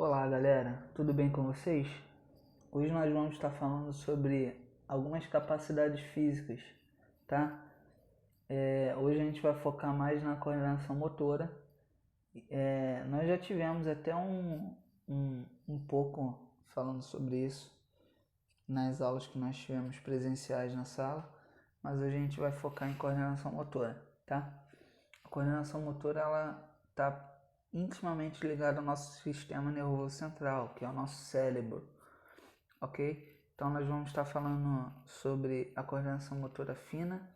Olá galera, tudo bem com vocês? Hoje nós vamos estar falando sobre algumas capacidades físicas, tá? Hoje a gente vai focar mais na coordenação motora. Nós já tivemos até um pouco falando sobre isso nas aulas que nós tivemos presenciais na sala, mas hoje a gente vai focar em coordenação motora, tá? A coordenação motora ela está intimamente ligada ao nosso sistema nervoso central, que é o nosso cérebro, ok? Então nós vamos estar falando sobre a coordenação motora fina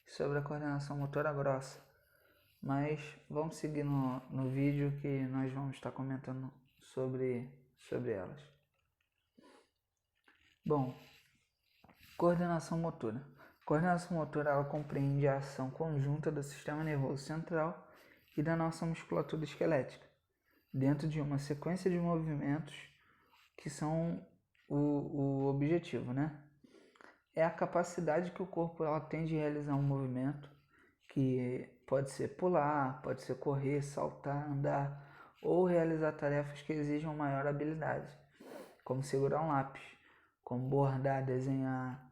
e sobre a coordenação motora grossa, mas vamos seguir no vídeo que nós vamos estar comentando sobre elas. Bom, coordenação motora. Coordenação motora ela compreende a ação conjunta do sistema nervoso central e da nossa musculatura esquelética, dentro de uma sequência de movimentos que são o objetivo, né? É a capacidade que o corpo ela tem de realizar um movimento, que pode ser pular, pode ser correr, saltar, andar, ou realizar tarefas que exijam maior habilidade, como segurar um lápis, como bordar, desenhar,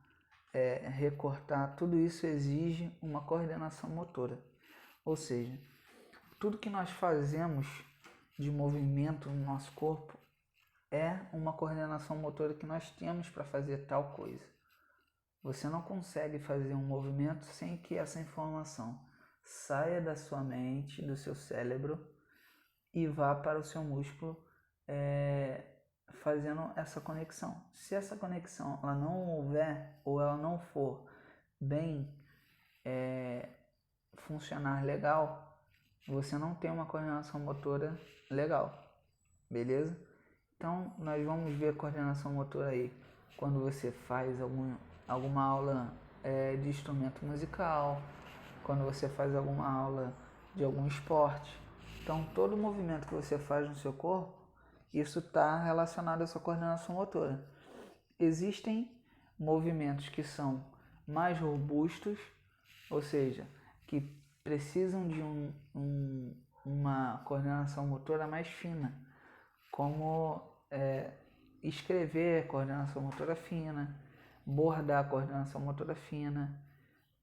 recortar. Tudo isso exige uma coordenação motora, ou seja, tudo que nós fazemos de movimento no nosso corpo é uma coordenação motora que nós temos para fazer tal coisa. Você não consegue fazer um movimento sem que essa informação saia da sua mente, do seu cérebro e vá para o seu músculo, fazendo essa conexão. Se essa conexão ela não houver ou ela não for bem funcionar legal, você não tem uma coordenação motora legal, beleza? Então nós vamos ver a coordenação motora aí quando você faz alguma aula de instrumento musical, quando você faz alguma aula de algum esporte. Então todo movimento que você faz no seu corpo, isso está relacionado à sua coordenação motora. Existem movimentos que são mais robustos, ou seja, que precisam de uma coordenação motora mais fina, como escrever, coordenação motora fina, bordar, coordenação motora fina.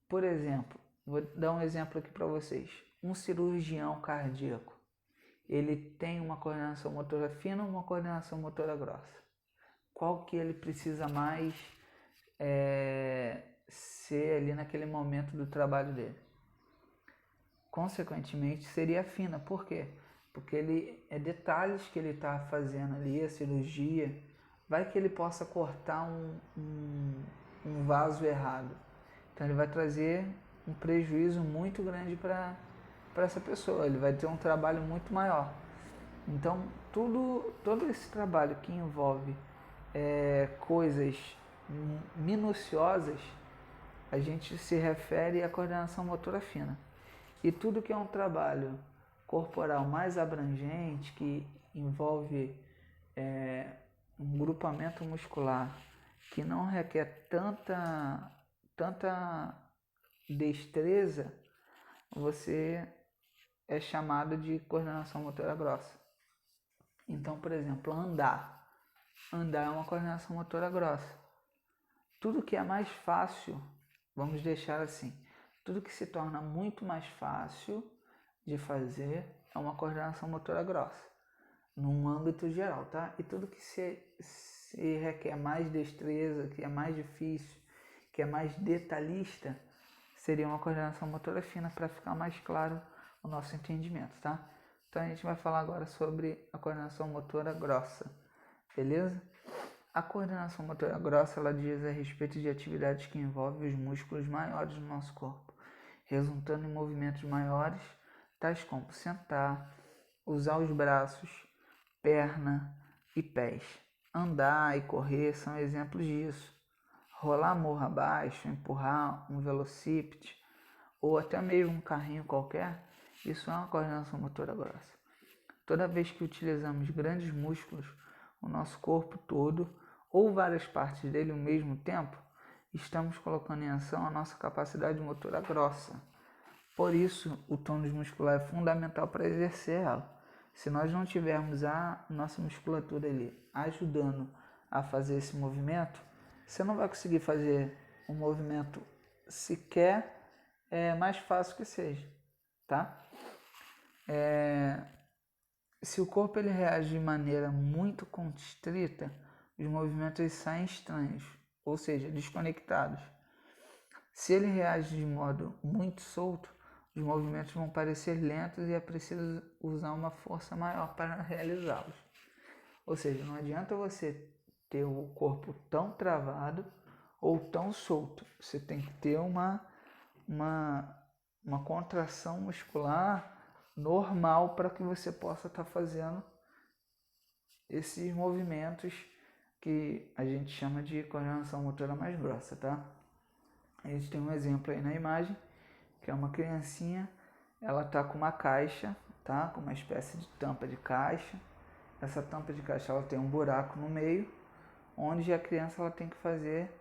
Por exemplo, vou dar um exemplo aqui para vocês. Um cirurgião cardíaco, ele tem uma coordenação motora fina ou uma coordenação motora grossa? Qual que ele precisa mais ser ali naquele momento do trabalho dele? Consequentemente, seria fina. Por quê? Porque ele detalhes que ele está fazendo ali, a cirurgia, vai que ele possa cortar um vaso errado. Então ele vai trazer um prejuízo muito grande para essa pessoa, ele vai ter um trabalho muito maior. Então todo esse trabalho que envolve coisas minuciosas, a gente se refere à coordenação motora fina. E tudo que é um trabalho corporal mais abrangente, que envolve um grupamento muscular, que não requer tanta destreza, você é chamado de coordenação motora grossa. Então, por exemplo, andar é uma coordenação motora grossa. Tudo que é mais fácil, vamos deixar assim, tudo que se torna muito mais fácil de fazer é uma coordenação motora grossa, num âmbito geral, tá? E tudo que se requer mais destreza, que é mais difícil, que é mais detalhista, seria uma coordenação motora fina, para ficar mais claro o nosso entendimento, tá? Então a gente vai falar agora sobre a coordenação motora grossa, beleza? A coordenação motora grossa ela diz a respeito de atividades que envolvem os músculos maiores do nosso corpo, resultando em movimentos maiores, tais como sentar, usar os braços, perna e pés. Andar e correr são exemplos disso. Rolar morro abaixo, empurrar um velocípede ou até mesmo um carrinho qualquer, isso é uma coordenação motora grossa. Toda vez que utilizamos grandes músculos, o nosso corpo todo ou várias partes dele ao mesmo tempo, estamos colocando em ação a nossa capacidade motora grossa. Por isso, o tônus muscular é fundamental para exercer ela. Se nós não tivermos a nossa musculatura ali ajudando a fazer esse movimento, você não vai conseguir fazer um movimento sequer mais fácil que seja, tá? Se o corpo ele reage de maneira muito constrita, os movimentos saem estranhos, ou seja, desconectados. Se ele reage de modo muito solto, os movimentos vão parecer lentos e é preciso usar uma força maior para realizá-los. Ou seja, não adianta você ter o corpo tão travado ou tão solto. Você tem que ter uma contração muscular normal para que você possa estar fazendo esses movimentos que a gente chama de coordenação motora mais grossa, tá? A gente tem um exemplo aí na imagem, que é uma criancinha, ela tá com uma caixa, tá? Com uma espécie de tampa de caixa. Essa tampa de caixa ela tem um buraco no meio, onde a criança ela tem que fazer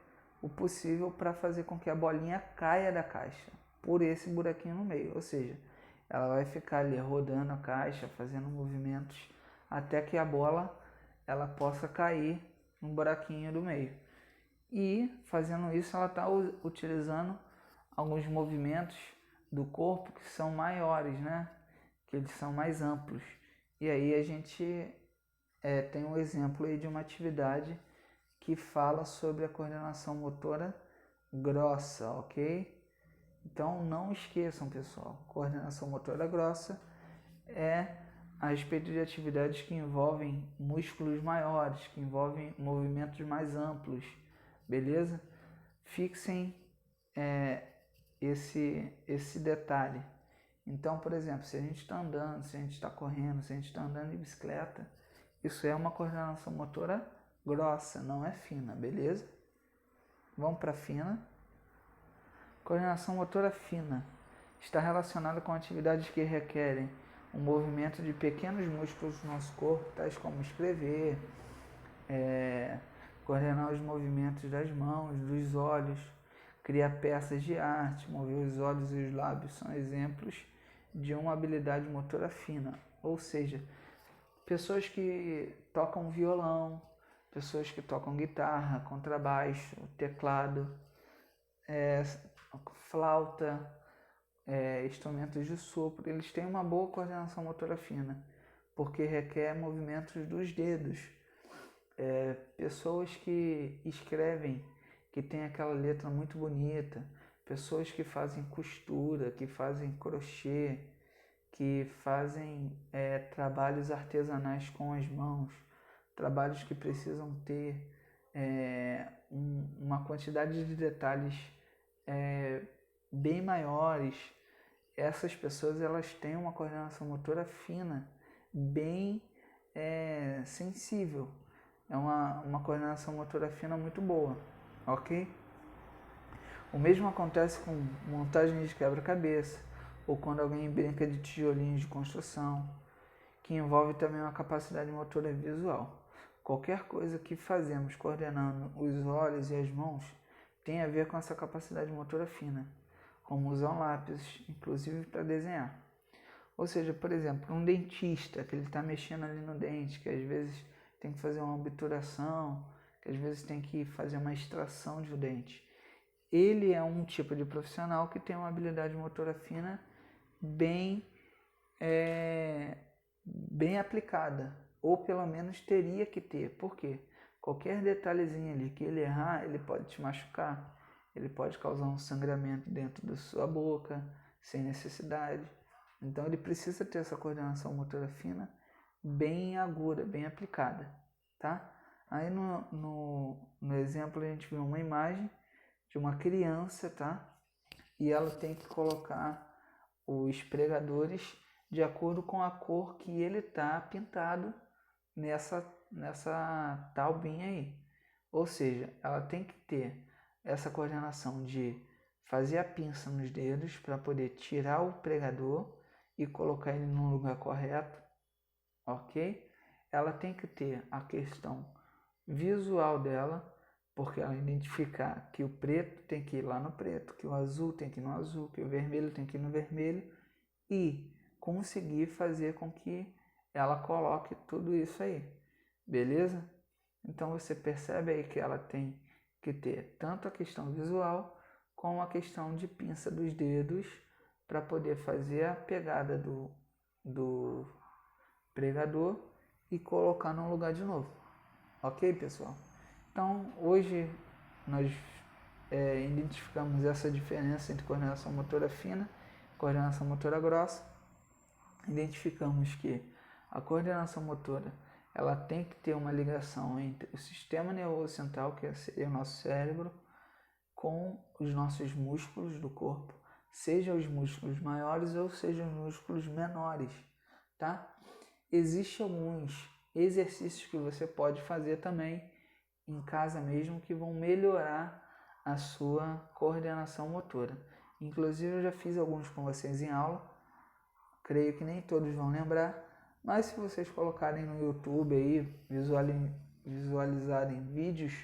o possível para fazer com que a bolinha caia da caixa, por esse buraquinho no meio. Ou seja, ela vai ficar ali rodando a caixa, fazendo movimentos, até que a bola ela possa cair no buraquinho do meio. E fazendo isso ela está utilizando alguns movimentos do corpo que são maiores, né? Que eles são mais amplos. E aí a gente tem um exemplo aí de uma atividade que fala sobre a coordenação motora grossa, ok? Então não esqueçam, pessoal, coordenação motora grossa é a respeito de atividades que envolvem músculos maiores, que envolvem movimentos mais amplos, beleza? Fixem esse detalhe. Então, por exemplo, se a gente está andando, se a gente está correndo, se a gente está andando de bicicleta, isso é uma coordenação motora grossa, não é fina, beleza? Vamos para fina. Coordenação motora fina está relacionada com atividades que requerem um movimento de pequenos músculos do nosso corpo, tais como escrever, coordenar os movimentos das mãos, dos olhos, criar peças de arte, mover os olhos e os lábios são exemplos de uma habilidade motora fina. Ou seja, pessoas que tocam violão, pessoas que tocam guitarra, contrabaixo, teclado, flauta, instrumentos de sopro, eles têm uma boa coordenação motora fina, porque requer movimentos dos dedos. Pessoas que escrevem, que tem aquela letra muito bonita, pessoas que fazem costura, que fazem crochê, que fazem trabalhos artesanais com as mãos, trabalhos que precisam ter uma quantidade de detalhes bem maiores. Essas pessoas elas têm uma coordenação motora fina, bem sensível. É uma coordenação motora fina muito boa, ok? O mesmo acontece com montagem de quebra-cabeça, ou quando alguém brinca de tijolinhos de construção, que envolve também uma capacidade motora visual. Qualquer coisa que fazemos coordenando os olhos e as mãos tem a ver com essa capacidade motora fina, como usar um lápis, inclusive para desenhar. Ou seja, por exemplo, um dentista que ele está mexendo ali no dente, que às vezes tem que fazer uma obturação, que às vezes tem que fazer uma extração de um dente. Ele é um tipo de profissional que tem uma habilidade motora fina bem aplicada, ou pelo menos teria que ter. Por quê? Qualquer detalhezinho ali que ele errar, ele pode te machucar, ele pode causar um sangramento dentro da sua boca, sem necessidade. Então ele precisa ter essa coordenação motora fina bem aguda, bem aplicada, tá? Aí no exemplo a gente viu uma imagem de uma criança, tá? E ela tem que colocar os pregadores de acordo com a cor que ele tá pintado nessa taubinha aí. Ou seja, ela tem que ter essa coordenação de fazer a pinça nos dedos para poder tirar o pregador e colocar ele no lugar correto, ok? Ela tem que ter a questão visual dela, porque ela identificar que o preto tem que ir lá no preto, que o azul tem que ir no azul, que o vermelho tem que ir no vermelho, e conseguir fazer com que ela coloque tudo isso aí, beleza? Então você percebe aí que ela tem que ter tanto a questão visual como a questão de pinça dos dedos para poder fazer a pegada do pregador e colocar no lugar de novo. Ok, pessoal? Então hoje nós identificamos essa diferença entre coordenação motora fina e coordenação motora grossa. Identificamos que a coordenação motora ela tem que ter uma ligação entre o sistema nervoso central, que seria o nosso cérebro, com os nossos músculos do corpo, seja os músculos maiores ou seja os músculos menores, tá? Existem alguns exercícios que você pode fazer também em casa mesmo que vão melhorar a sua coordenação motora. Inclusive eu já fiz alguns com vocês em aula, creio que nem todos vão lembrar, mas se vocês colocarem no YouTube aí, visualizarem vídeos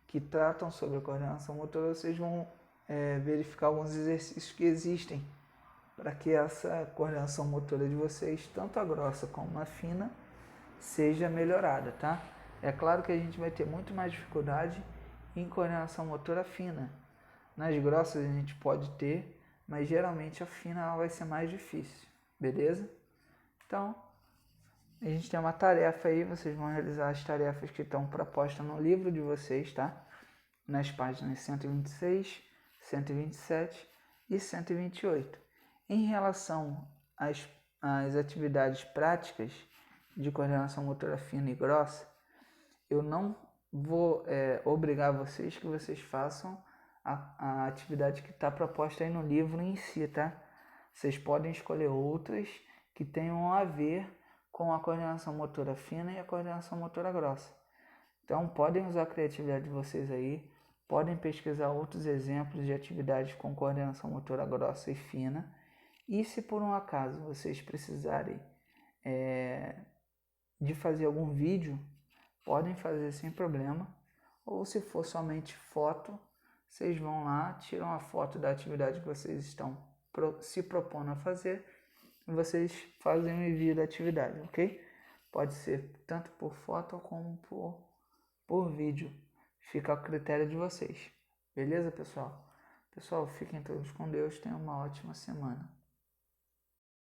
que tratam sobre a coordenação motora, vocês vão verificar alguns exercícios que existem para que essa coordenação motora de vocês, tanto a grossa como a fina, seja melhorada, tá? É claro que a gente vai ter muito mais dificuldade em coordenação motora fina. Nas grossas a gente pode ter, mas geralmente a fina ela vai ser mais difícil, beleza? Então, a gente tem uma tarefa aí, vocês vão realizar as tarefas que estão propostas no livro de vocês, tá? Nas páginas 126, 127 e 128. Em relação às atividades práticas de coordenação motora fina e grossa, eu não vou obrigar vocês que vocês façam a atividade que está proposta aí no livro em si, tá? Vocês podem escolher outras que tenham a ver com a coordenação motora fina e a coordenação motora grossa. Então, podem usar a criatividade de vocês aí, podem pesquisar outros exemplos de atividades com coordenação motora grossa e fina. E se por um acaso vocês precisarem de fazer algum vídeo, podem fazer sem problema. Ou se for somente foto, vocês vão lá, tiram a foto da atividade que vocês estão se propondo a fazer e vocês fazem o envio da atividade, ok? Pode ser tanto por foto como por vídeo. Fica a critério de vocês. Beleza, pessoal? Pessoal, fiquem todos com Deus. Tenham uma ótima semana.